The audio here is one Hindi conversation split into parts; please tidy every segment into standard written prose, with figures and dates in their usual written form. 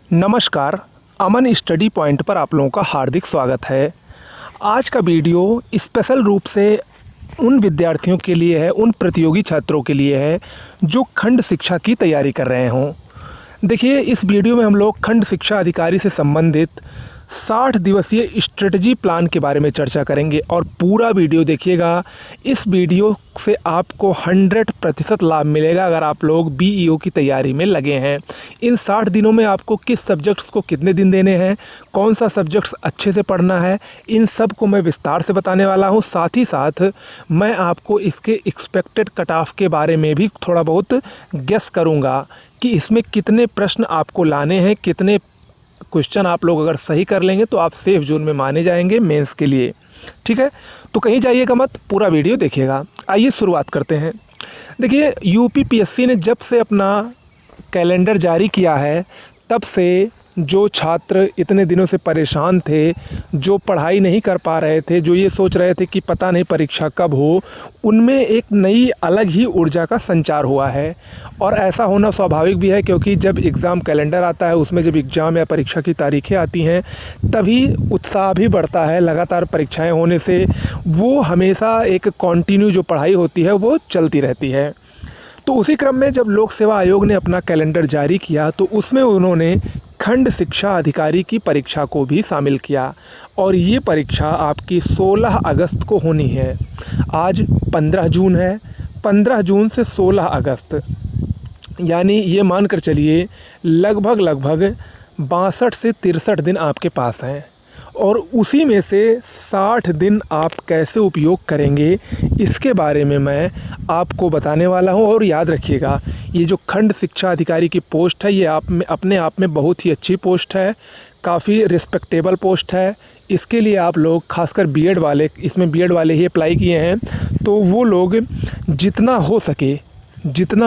नमस्कार, अमन स्टडी पॉइंट पर आप लोगों का हार्दिक स्वागत है। आज का वीडियो स्पेशल रूप से उन विद्यार्थियों के लिए है, उन प्रतियोगी छात्रों के लिए है जो खंड शिक्षा की तैयारी कर रहे हों। देखिए, इस वीडियो में हम लोग खंड शिक्षा अधिकारी से संबंधित 60 दिवसीय स्ट्रेटजी प्लान के बारे में चर्चा करेंगे और पूरा वीडियो देखिएगा। इस वीडियो से आपको 100% लाभ मिलेगा अगर आप लोग बीईओ की तैयारी में लगे हैं। इन 60 दिनों में आपको किस सब्जेक्ट्स को कितने दिन देने हैं, कौन सा सब्जेक्ट्स अच्छे से पढ़ना है, इन सब को मैं विस्तार से बताने वाला हूं। साथ ही साथ मैं आपको इसके एक्सपेक्टेड कट ऑफ के बारे में भी थोड़ा बहुत गेस करूंगा कि इसमें कितने प्रश्न आपको लाने हैं, कितने क्वेश्चन आप लोग अगर सही कर लेंगे तो आप सेफ जोन में माने जाएंगे मेंस के लिए। ठीक है, तो कहीं जाइएगा मत, पूरा वीडियो देखिएगा। आइए शुरुआत करते हैं। देखिए, यूपीपीएससी ने जब से अपना कैलेंडर जारी किया है तब से जो छात्र इतने दिनों से परेशान थे, जो पढ़ाई नहीं कर पा रहे थे, जो ये सोच रहे थे कि पता नहीं परीक्षा कब हो, उनमें एक नई अलग ही ऊर्जा का संचार हुआ है। और ऐसा होना स्वाभाविक भी है क्योंकि जब एग्ज़ाम कैलेंडर आता है, उसमें जब एग्ज़ाम या परीक्षा की तारीखें आती हैं तभी उत्साह भी बढ़ता है। लगातार परीक्षाएं होने से वो हमेशा एक कंटिन्यू जो पढ़ाई होती है वो चलती रहती है। तो उसी क्रम में जब लोक सेवा आयोग ने अपना कैलेंडर जारी किया तो उसमें उन्होंने खंड शिक्षा अधिकारी की परीक्षा को भी शामिल किया और ये परीक्षा आपकी 16 अगस्त को होनी है। आज 15 जून है, 15 जून से 16 अगस्त, यानी ये मान कर चलिए लगभग 62 से 63 दिन आपके पास हैं और उसी में से 60 दिन आप कैसे उपयोग करेंगे इसके बारे में मैं आपको बताने वाला हूं। और याद रखिएगा, ये जो खंड शिक्षा अधिकारी की पोस्ट है ये अपने आप में बहुत ही अच्छी पोस्ट है, काफ़ी रिस्पेक्टेबल पोस्ट है। इसके लिए आप लोग खासकर बीएड वाले, इसमें बीएड वाले ही अप्लाई किए हैं, तो वो लोग जितना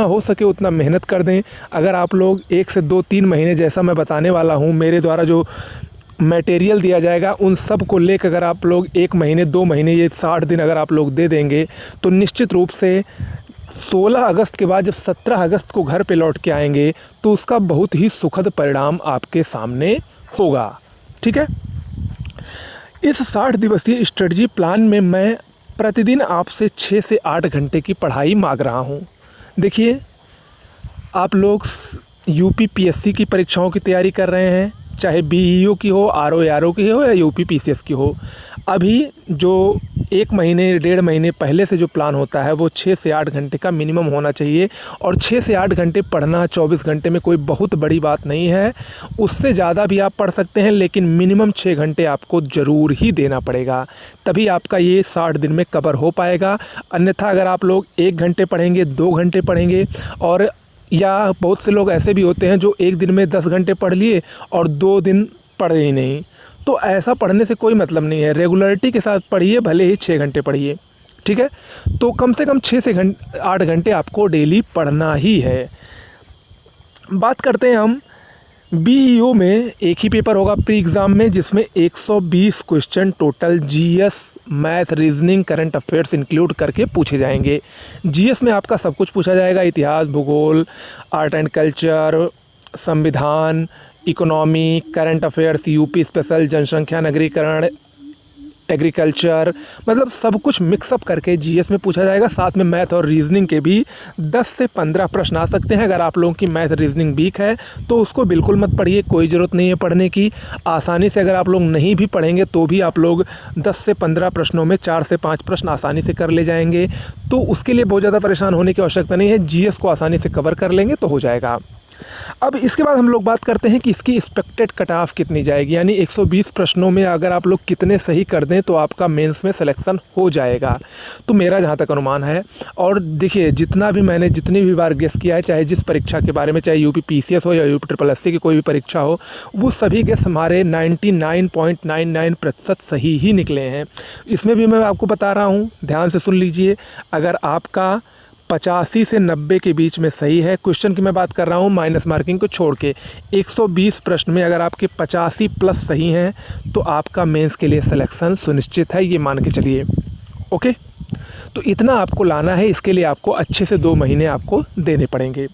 हो सके उतना मेहनत कर दें। अगर आप लोग 1 से 2-3 महीने, जैसा मैं बताने वाला हूँ, मेरे द्वारा जो मटेरियल दिया जाएगा उन सब को लेकर अगर आप लोग 1 महीने 2 महीने ये 60 दिन अगर आप लोग दे देंगे तो निश्चित रूप से 16 अगस्त के बाद जब 17 अगस्त को घर पे लौट के आएंगे तो उसका बहुत ही सुखद परिणाम आपके सामने होगा। ठीक है, इस 60 दिवसीय स्ट्रेटजी प्लान में मैं प्रतिदिन आपसे 6 से 8 घंटे की पढ़ाई मांग रहा हूँ। देखिए, आप लोग यूपीपीएससी की परीक्षाओं की तैयारी कर रहे हैं, चाहे बीईओ की हो, आरओ की हो या यूपीपीसीएस की हो। अभी जो 1 महीने 1.5 महीने पहले से जो प्लान होता है वो 6 से 8 घंटे का मिनिमम होना चाहिए। और 6 से 8 घंटे पढ़ना 24 घंटे में कोई बहुत बड़ी बात नहीं है, उससे ज़्यादा भी आप पढ़ सकते हैं, लेकिन मिनिमम 6 घंटे आपको ज़रूर ही देना पड़ेगा, तभी आपका ये 60 दिन में कवर हो पाएगा। अन्यथा अगर आप लोग 1 घंटे पढ़ेंगे, 2 घंटे पढ़ेंगे, और या बहुत से लोग ऐसे भी होते हैं जो 1 दिन में 10 घंटे पढ़ लिए और 2 दिन पढ़े ही नहीं, तो ऐसा पढ़ने से कोई मतलब नहीं है। रेगुलरिटी के साथ पढ़िए, भले ही 6 घंटे पढ़िए। ठीक है, तो कम से कम 6 से 8 घंटे आपको डेली पढ़ना ही है। बात करते हैं हम बीईओ में। एक ही पेपर होगा प्री एग्ज़ाम में जिसमें 120 question total GS, math, reasoning, current affairs include करके पूछे जाएंगे। जीएस में आपका सब कुछ पूछा जाएगा, इतिहास, भूगोल, आर्ट एंड कल्चर, संविधान, economy, current affairs, UP special, जनसंख्या, नगरीकरण, एग्रीकल्चर, मतलब सब कुछ मिक्सअप करके जीएस में पूछा जाएगा। साथ में मैथ और रीजनिंग के भी 10 से 15 प्रश्न आ सकते हैं। अगर आप लोगों की मैथ रीजनिंग वीक है तो उसको बिल्कुल मत पढ़िए, कोई ज़रूरत नहीं है पढ़ने की। आसानी से अगर आप लोग नहीं भी पढ़ेंगे तो भी आप लोग 10 से 15 प्रश्नों में 4 से 5 प्रश्न आसानी से कर ले जाएंगे, तो उसके लिए बहुत ज़्यादा परेशान होने की आवश्यकता नहीं है। जीएस को आसानी से कवर कर लेंगे तो हो जाएगा। अब इसके बाद हम लोग बात करते हैं कि इसकी एक्सपेक्टेड कट ऑफ कितनी जाएगी, यानी 120 प्रश्नों में अगर आप लोग कितने सही कर दें तो आपका मेंस में सिलेक्शन हो जाएगा। तो मेरा जहाँ तक अनुमान है, और देखिए मैंने जितनी भी बार गेस किया है, चाहे जिस परीक्षा के बारे में, चाहे यूपीपीसीएस हो या यूपीएससी की कोई भी परीक्षा हो, वो सभी गेस हमारे 99.99% सही ही निकले हैं। इसमें भी मैं आपको बता रहा हूँ, ध्यान से सुन लीजिए। अगर आपका 85 से 90 के बीच में सही है, क्वेश्चन की मैं बात कर रहा हूँ माइनस मार्किंग को छोड़ के, 120 प्रश्न में अगर आपके 85 प्लस सही हैं तो आपका मेंस के लिए सिलेक्शन सुनिश्चित है, ये मान के चलिए। ओके, तो इतना आपको लाना है, इसके लिए आपको अच्छे से 2 महीने आपको देने पड़ेंगे।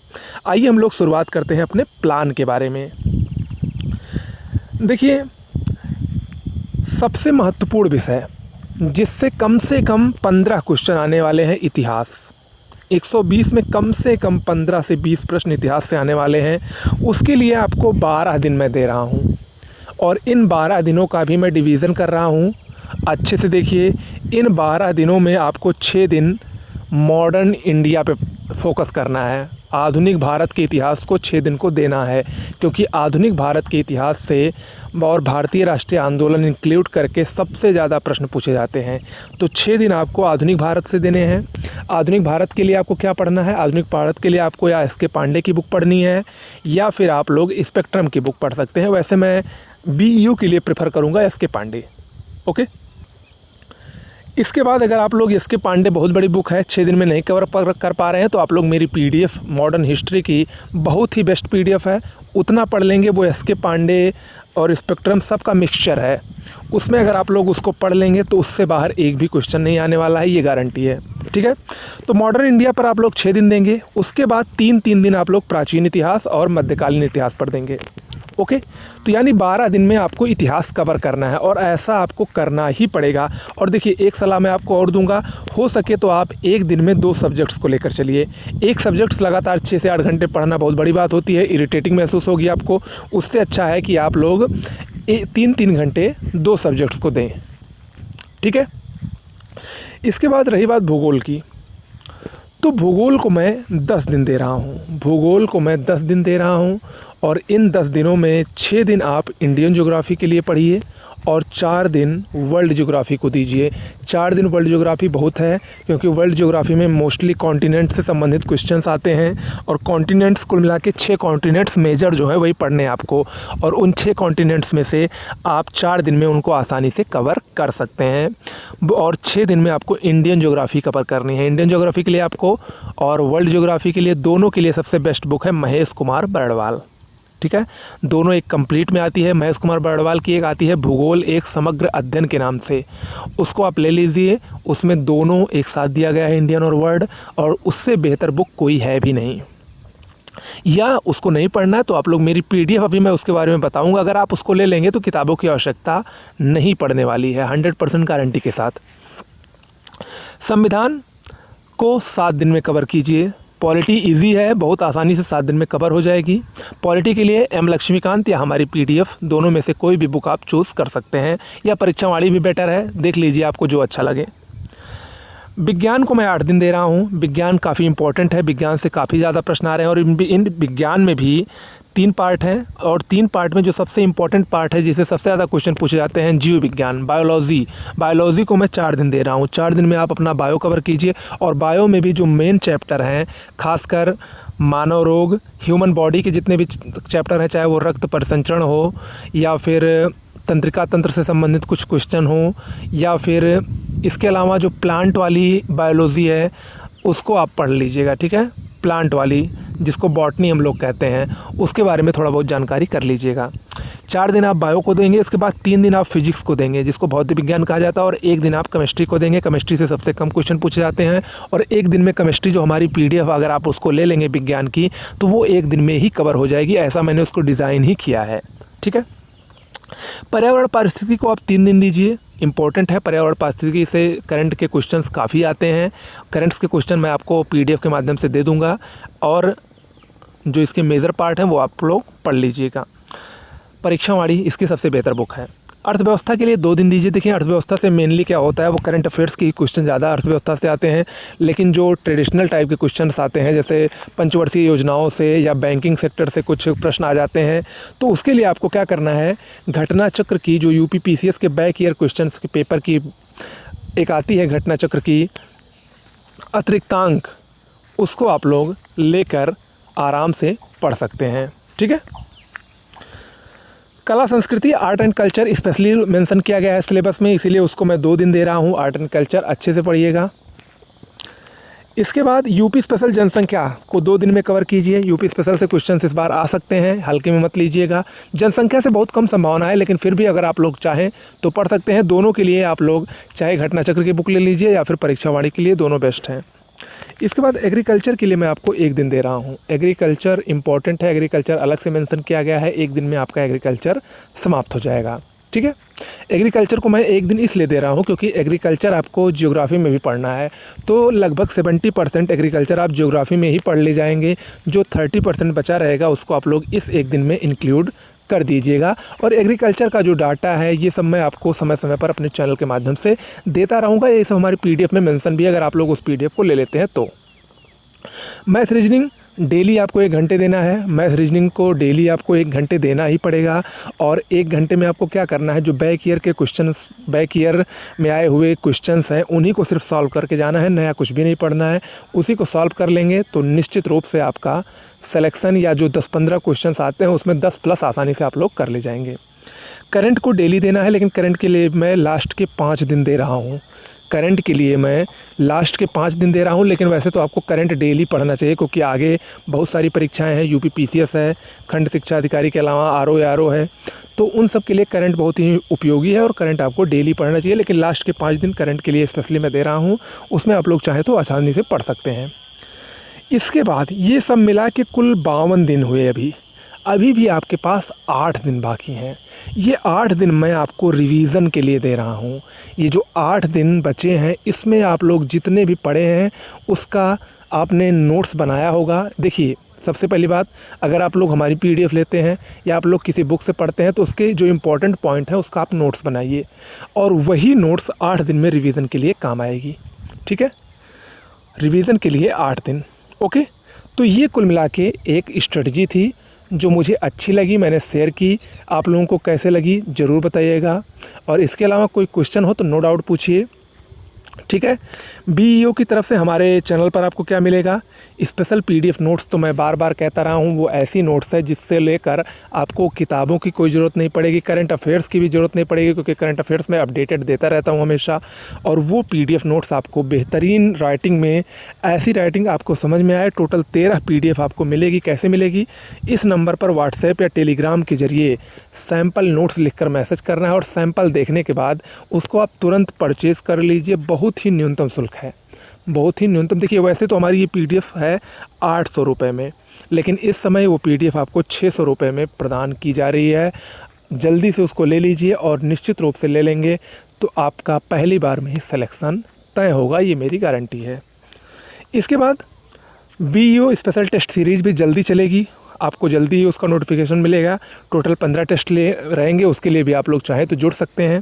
आइए हम लोग शुरुआत करते हैं अपने प्लान के बारे में। देखिए, सबसे महत्वपूर्ण विषय जिससे कम से कम 15 क्वेश्चन आने वाले हैं, इतिहास। 120 में कम से कम 15 से 20 प्रश्न इतिहास से आने वाले हैं। उसके लिए आपको 12 दिन मैं दे रहा हूं, और इन 12 दिनों का भी मैं डिवीज़न कर रहा हूं। अच्छे से देखिए, इन 12 दिनों में आपको 6 दिन मॉडर्न इंडिया पे फोकस करना है। आधुनिक भारत के इतिहास को 6 दिन को देना है, क्योंकि आधुनिक भारत के इतिहास से और भारतीय राष्ट्रीय आंदोलन इंक्लूड करके सबसे ज़्यादा प्रश्न पूछे जाते हैं। तो 6 दिन आपको आधुनिक भारत से देने हैं। आधुनिक भारत के लिए आपको क्या पढ़ना है? आधुनिक भारत के लिए आपको या एस के पांडे की बुक पढ़नी है, या फिर आप लोग स्पेक्ट्रम की बुक पढ़ सकते हैं। वैसे मैं BU के लिए प्रेफर करूँगा एस के पांडे। ओके, इसके बाद अगर आप लोग एस के पांडे, बहुत बड़ी बुक है, 6 दिन में नहीं कवर कर पा रहे हैं, तो आप लोग मेरी PDF मॉडर्न हिस्ट्री की बहुत ही बेस्ट PDF है, उतना पढ़ लेंगे। वो एस के पांडे और स्पेक्ट्रम सब का मिक्सचर है। उसमें अगर आप लोग उसको पढ़ लेंगे तो उससे बाहर एक भी क्वेश्चन नहीं आने वाला है, ये गारंटी है। ठीक है, तो मॉडर्न इंडिया पर आप लोग 6 दिन देंगे। उसके बाद 3 दिन आप लोग प्राचीन इतिहास और मध्यकालीन इतिहास पर देंगे। ओके, तो यानी 12 दिन में आपको इतिहास कवर करना है, और ऐसा आपको करना ही पड़ेगा। और देखिए, एक सलाह मैं आपको और दूंगा, हो सके तो आप एक दिन में 2 सब्जेक्ट्स को लेकर चलिए। एक सब्जेक्ट्स लगातार 6 से 8 घंटे पढ़ना बहुत बड़ी बात होती है, इरिटेटिंग महसूस होगी आपको। उससे अच्छा है कि आप लोग 3 घंटे 2 सब्जेक्ट्स को दें। ठीक है, इसके बाद रही बात भूगोल की, तो भूगोल को मैं 10 दिन दे रहा हूँ। भूगोल को मैं 10 दिन दे रहा हूँ, और इन 10 दिनों में 6 दिन आप इंडियन ज्योग्राफी के लिए पढ़िए, और 4 दिन वर्ल्ड ज्योग्राफी को दीजिए। 4 दिन वर्ल्ड ज्योग्राफी बहुत है, क्योंकि वर्ल्ड ज्योग्राफी में मोस्टली कॉन्टिनेंट से संबंधित क्वेश्चंस आते हैं, और कॉन्टिनेंट्स कुल मिला के 6 कॉन्टिनेंट्स मेजर जो है वही पढ़ने हैं आपको, और उन 6 कॉन्टिनेंट्स में से आप 4 दिन में उनको आसानी से कवर कर सकते हैं, और 6 दिन में आपको इंडियन ज्योग्राफी कवर करनी है। इंडियन ज्योग्राफी के लिए आपको और वर्ल्ड ज्योग्राफी के लिए, दोनों के लिए सबसे बेस्ट बुक है महेश कुमार बरड़वाल। ठीक है, दोनों एक कंप्लीट में आती है। महेश कुमार बरड़वाल की एक आती है भूगोल एक समग्र अध्ययन के नाम से, उसको आप ले लीजिए। उसमें दोनों एक साथ दिया गया है, इंडियन और वर्ल्ड, और उससे बेहतर बुक कोई है भी नहीं। या उसको नहीं पढ़ना है तो आप लोग मेरी PDF, अभी मैं उसके बारे में बताऊंगा, अगर आप उसको ले लेंगे तो किताबों की आवश्यकता नहीं पड़ने वाली है, 100% गारंटी के साथ। संविधान को 7 दिन में कवर कीजिए। पॉलिटी इजी है, बहुत आसानी से 7 दिन में कवर हो जाएगी। पॉलिटी के लिए M लक्ष्मीकांत या हमारी PDF, दोनों में से कोई भी बुक आप चूज़ कर सकते हैं, या परीक्षा वाली भी बेटर है, देख लीजिए आपको जो अच्छा लगे। विज्ञान को मैं 8 दिन दे रहा हूँ। विज्ञान काफ़ी इंपॉर्टेंट है, विज्ञान से काफ़ी ज़्यादा प्रश्न आ रहे हैं, और इन विज्ञान में भी 3 पार्ट हैं, और 3 पार्ट में जो सबसे इम्पॉर्टेंट पार्ट है, जिससे सबसे ज़्यादा क्वेश्चन पूछे जाते हैं, जीव विज्ञान, बायोलॉजी। बायोलॉजी को मैं 4 दिन दे रहा हूँ। 4 दिन में आप अपना बायो कवर कीजिए, और बायो में भी जो मेन चैप्टर हैं, खासकर मानव रोग, ह्यूमन बॉडी के जितने भी चैप्टर हैं, चाहे वो रक्त परिसंचरण हो, या फिर तंत्रिका तंत्र से संबंधित कुछ क्वेश्चन हो, या फिर इसके अलावा जो प्लांट वाली बायोलॉजी है उसको आप पढ़ लीजिएगा। ठीक है, प्लांट वाली, जिसको बॉटनी हम लोग कहते हैं, उसके बारे में थोड़ा बहुत जानकारी कर लीजिएगा। 4 दिन आप बायो को देंगे, इसके बाद 3 दिन आप फिजिक्स को देंगे, जिसको भौतिक विज्ञान कहा जाता है, और 1 दिन आप केमिस्ट्री को देंगे। केमिस्ट्री से सबसे कम क्वेश्चन पूछे जाते हैं, और 1 दिन में केमिस्ट्री जो हमारी PDF, अगर आप उसको ले लेंगे विज्ञान की, तो वो 1 दिन में ही कवर हो जाएगी। ऐसा मैंने उसको डिज़ाइन ही किया है। ठीक है, पर्यावरण पारिस्थितिकी को आप 3 दिन दीजिए। इंपॉर्टेंट है पर्यावरण पारिस्थितिकी से करंट के क्वेश्चंस काफ़ी आते हैं। करंट्स के क्वेश्चन मैं आपको PDF के माध्यम से दे दूंगा, और जो इसके मेजर पार्ट हैं वो आप लोग पढ़ लीजिएगा। परीक्षावाड़ी इसकी सबसे बेहतर बुक है। अर्थव्यवस्था के लिए 2 दिन दीजिए। देखिए, अर्थव्यवस्था से मेनली क्या होता है, वो करंट अफेयर्स के क्वेश्चन ज़्यादा अर्थव्यवस्था से आते हैं, लेकिन जो ट्रेडिशनल टाइप के क्वेश्चन आते हैं, जैसे पंचवर्षीय योजनाओं से या बैंकिंग सेक्टर से कुछ प्रश्न आ जाते हैं, तो उसके लिए आपको क्या करना है, घटना चक्र की जो UP PCS के बैक ईयर क्वेश्चन के पेपर की एक आती है, घटना चक्र की अतिरिक्तांक, उसको आप लोग लेकर आराम से पढ़ सकते हैं। ठीक है, कला संस्कृति, art and culture specially mention किया गया है सिलेबस में, इसीलिए उसको मैं 2 दिन दे रहा हूँ। आर्ट एंड कल्चर अच्छे से पढ़िएगा। इसके बाद UP स्पेशल जनसंख्या को 2 दिन में कवर कीजिए। UP स्पेशल से क्वेश्चन इस बार आ सकते हैं, हल्के में मत लीजिएगा। जनसंख्या से बहुत कम संभावना है, लेकिन फिर भी अगर आप लोग चाहें तो पढ़ सकते हैं। दोनों के लिए आप लोग चाहे घटना चक्र की बुक ले लीजिए या फिर परीक्षावाणी के लिए, दोनों बेस्ट हैं। इसके बाद एग्रीकल्चर के लिए मैं आपको 1 दिन दे रहा हूँ। एग्रीकल्चर इंपॉर्टेंट है, एग्रीकल्चर अलग से मेंशन किया गया है, 1 दिन में आपका एग्रीकल्चर समाप्त हो जाएगा। ठीक है, एग्रीकल्चर को मैं 1 दिन इसलिए दे रहा हूँ क्योंकि एग्रीकल्चर आपको जियोग्राफी में भी पढ़ना है, तो लगभग 70% एग्रीकल्चर आप जियोग्राफी में ही पढ़ ले जाएंगे। जो 30% बचा रहेगा उसको आप लोग इस 1 दिन में इंक्लूड कर दीजिएगा। और एग्रीकल्चर का जो डाटा है ये सब मैं आपको समय समय पर अपने चैनल के माध्यम से देता रहूँगा। ये सब हमारी PDF में मेंशन भी है, अगर आप लोग उस PDF को ले लेते हैं तो। मैथ रीजनिंग डेली आपको 1 घंटे देना है। मैथ रीजनिंग को डेली आपको 1 घंटे देना ही पड़ेगा। और 1 घंटे में आपको क्या करना है, जो बैक ईयर के क्वेश्चंस, बैक ईयर में आए हुए क्वेश्चंस हैं उन्हीं को सिर्फ सॉल्व करके जाना है, नया कुछ भी नहीं पढ़ना है। उसी को सॉल्व कर लेंगे तो निश्चित रूप से आपका सिलेक्शन या जो 10-15 क्वेश्चंस आते हैं उसमें 10 प्लस आसानी से आप लोग कर ले जाएंगे। करंट को डेली देना है, लेकिन करंट के लिए मैं लास्ट के 5 दिन दे रहा हूँ। करंट के लिए मैं लास्ट के 5 दिन दे रहा हूँ, लेकिन वैसे तो आपको करंट डेली पढ़ना चाहिए क्योंकि आगे बहुत सारी परीक्षाएं हैं। UP PCS है, खंड शिक्षा अधिकारी के अलावा RO है, तो उन सब के लिए करंट बहुत ही उपयोगी है और करंट आपको डेली पढ़ना चाहिए। लेकिन लास्ट के 5 दिन करंट के लिए स्पेशली मैं दे रहा हूँ, उसमें आप लोग चाहें तो आसानी से पढ़ सकते हैं। इसके बाद ये सब मिला के कुल 52 दिन हुए। अभी भी आपके पास 8 दिन बाकी हैं। ये 8 दिन मैं आपको रिवीज़न के लिए दे रहा हूँ। ये जो 8 दिन बचे हैं इसमें आप लोग जितने भी पढ़े हैं उसका आपने नोट्स बनाया होगा। देखिए, सबसे पहली बात, अगर आप लोग हमारी PDF लेते हैं या आप लोग किसी बुक से पढ़ते हैं तो उसके जो इम्पोर्टेंट पॉइंट है उसका आप नोट्स बनाइए और वही नोट्स 8 दिन में रिवीज़न के लिए काम आएगी। ठीक है, रिवीज़न के लिए 8 दिन। ओके, तो ये कुल मिला के एक स्ट्रेटजी थी जो मुझे अच्छी लगी, मैंने शेयर की। आप लोगों को कैसे लगी ज़रूर बताइएगा। और इसके अलावा कोई क्वेश्चन हो तो नो डाउट पूछिए। ठीक है, BEO की तरफ से हमारे चैनल पर आपको क्या मिलेगा, स्पेशल PDF नोट्स। तो मैं बार बार कहता रहा हूँ, वो ऐसी नोट्स है जिससे लेकर आपको किताबों की कोई ज़रूरत नहीं पड़ेगी, करंट अफेयर्स की भी ज़रूरत नहीं पड़ेगी क्योंकि करंट अफेयर्स में अपडेटेड देता रहता हूँ हमेशा। और वो PDF नोट्स आपको बेहतरीन राइटिंग में, ऐसी राइटिंग आपको समझ में आए। टोटल 13 PDF आपको मिलेगी। कैसे मिलेगी, इस नंबर पर व्हाट्सएप या टेलीग्राम के ज़रिए सैम्पल नोट्स लिखकर मैसेज करना है और सैम्पल देखने के बाद उसको आप तुरंत परचेज़ कर लीजिए। बहुत ही न्यूनतम शुल्क है, बहुत ही न्यूनतम। देखिए, वैसे तो हमारी ये PDF है 800 रुपये में, लेकिन इस समय वो PDF आपको 600 रुपये में प्रदान की जा रही है। जल्दी से उसको ले लीजिए और निश्चित रूप से ले लेंगे तो आपका पहली बार में ही सिलेक्शन तय होगा, ये मेरी गारंटी है। इसके बाद BEO स्पेशल टेस्ट सीरीज़ भी जल्दी चलेगी, आपको जल्दी ही उसका नोटिफिकेशन मिलेगा। टोटल 15 टेस्ट रहेंगे, उसके लिए भी आप लोग चाहें तो जुड़ सकते हैं।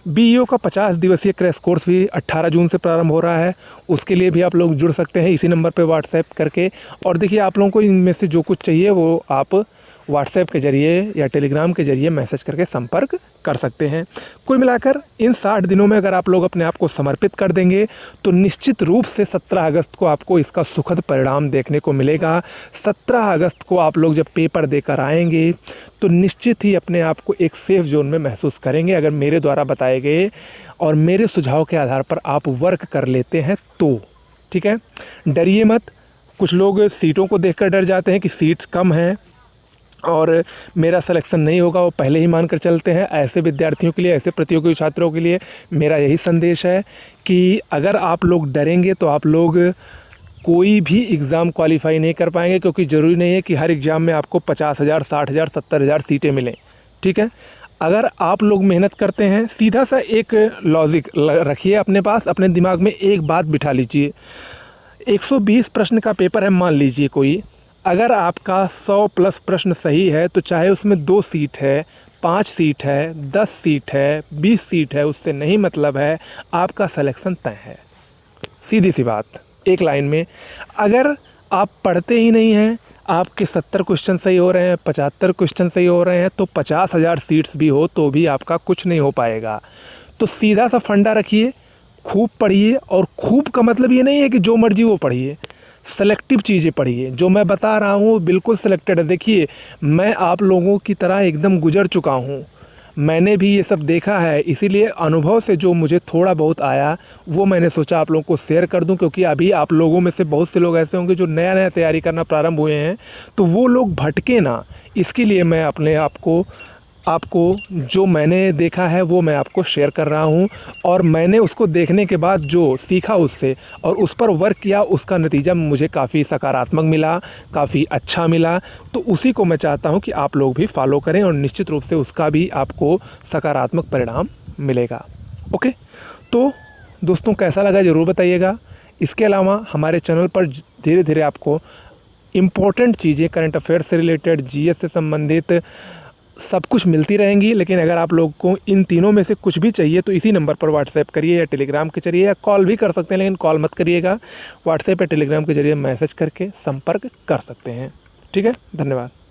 BEO का 50 दिवसीय क्रैश कोर्स भी 18 जून से प्रारंभ हो रहा है, उसके लिए भी आप लोग जुड़ सकते हैं इसी नंबर पे व्हाट्सएप करके। और देखिए, आप लोगों को इनमें से जो कुछ चाहिए वो आप व्हाट्सएप के ज़रिए या टेलीग्राम के ज़रिए मैसेज करके संपर्क कर सकते हैं। कुल मिलाकर इन 60 दिनों में अगर आप लोग अपने आप को समर्पित कर देंगे तो निश्चित रूप से 17 अगस्त को आपको इसका सुखद परिणाम देखने को मिलेगा। 17 अगस्त को आप लोग जब पेपर देकर आएंगे तो निश्चित ही अपने आप को एक सेफ़ जोन में महसूस करेंगे, अगर मेरे द्वारा बताए गए और मेरे सुझाव के आधार पर आप वर्क कर लेते हैं तो। ठीक है, डरिए मत। कुछ लोग सीटों को देखकर डर जाते हैं कि सीट्स कम हैं और मेरा सिलेक्शन नहीं होगा, वो पहले ही मान कर चलते हैं। ऐसे विद्यार्थियों के लिए, ऐसे प्रतियोगी छात्रों के लिए मेरा यही संदेश है कि अगर आप लोग डरेंगे तो आप लोग कोई भी एग्ज़ाम क्वालिफाई नहीं कर पाएंगे, क्योंकि ज़रूरी नहीं है कि हर एग्ज़ाम में आपको 50,000, 60,000, 70,000 सीटें मिलें। ठीक है, अगर आप लोग मेहनत करते हैं, सीधा सा एक लॉजिक रखिए अपने पास, अपने दिमाग में एक बात बिठा लीजिए। 120 प्रश्न का पेपर है, मान लीजिए कोई, अगर आपका 100 प्लस प्रश्न सही है तो चाहे उसमें 2 सीट है, 5 सीट है, 10 सीट है, 20 सीट है, उससे नहीं मतलब है, आपका सिलेक्शन तय है। सीधी सी बात, एक लाइन में। अगर आप पढ़ते ही नहीं हैं, आपके 70 क्वेश्चन सही हो रहे हैं, 75 क्वेश्चन सही हो रहे हैं, तो 50,000 सीट्स भी हो तो भी आपका कुछ नहीं हो पाएगा। तो सीधा सा फंडा रखिए, खूब पढ़िए। और खूब का मतलब ये नहीं है कि जो मर्जी वो पढ़िए, सेलेक्टिव चीज़ें पढ़िए। जो मैं बता रहा हूँ बिल्कुल सिलेक्टेड है। देखिए, मैं आप लोगों की तरह एकदम गुजर चुका हूँ, मैंने भी ये सब देखा है, इसीलिए अनुभव से जो मुझे थोड़ा बहुत आया वो मैंने सोचा आप लोगों को शेयर कर दूं। क्योंकि अभी आप लोगों में से बहुत से लोग ऐसे होंगे जो नया नया तैयारी करना प्रारंभ हुए हैं, तो वो लोग भटके ना, इसके लिए मैं अपने आप को आपको जो मैंने देखा है वो मैं आपको शेयर कर रहा हूँ, और मैंने उसको देखने के बाद जो सीखा उससे और उस पर वर्क किया, उसका नतीजा मुझे काफ़ी सकारात्मक मिला, काफ़ी अच्छा मिला। तो उसी को मैं चाहता हूँ कि आप लोग भी फॉलो करें और निश्चित रूप से उसका भी आपको सकारात्मक परिणाम मिलेगा। ओके, तो दोस्तों कैसा लगा ज़रूर बताइएगा। इसके अलावा हमारे चैनल पर धीरे धीरे आपको इम्पोर्टेंट चीज़ें, करंट अफेयर्स से रिलेटेड, जीएस से संबंधित सब कुछ मिलती रहेंगी। लेकिन अगर आप लोग को इन तीनों में से कुछ भी चाहिए तो इसी नंबर पर व्हाट्सएप करिए या टेलीग्राम के जरिए, या कॉल भी कर सकते हैं, लेकिन कॉल मत करिएगा, व्हाट्सएप या टेलीग्राम के जरिए मैसेज करके संपर्क कर सकते हैं। ठीक है, धन्यवाद।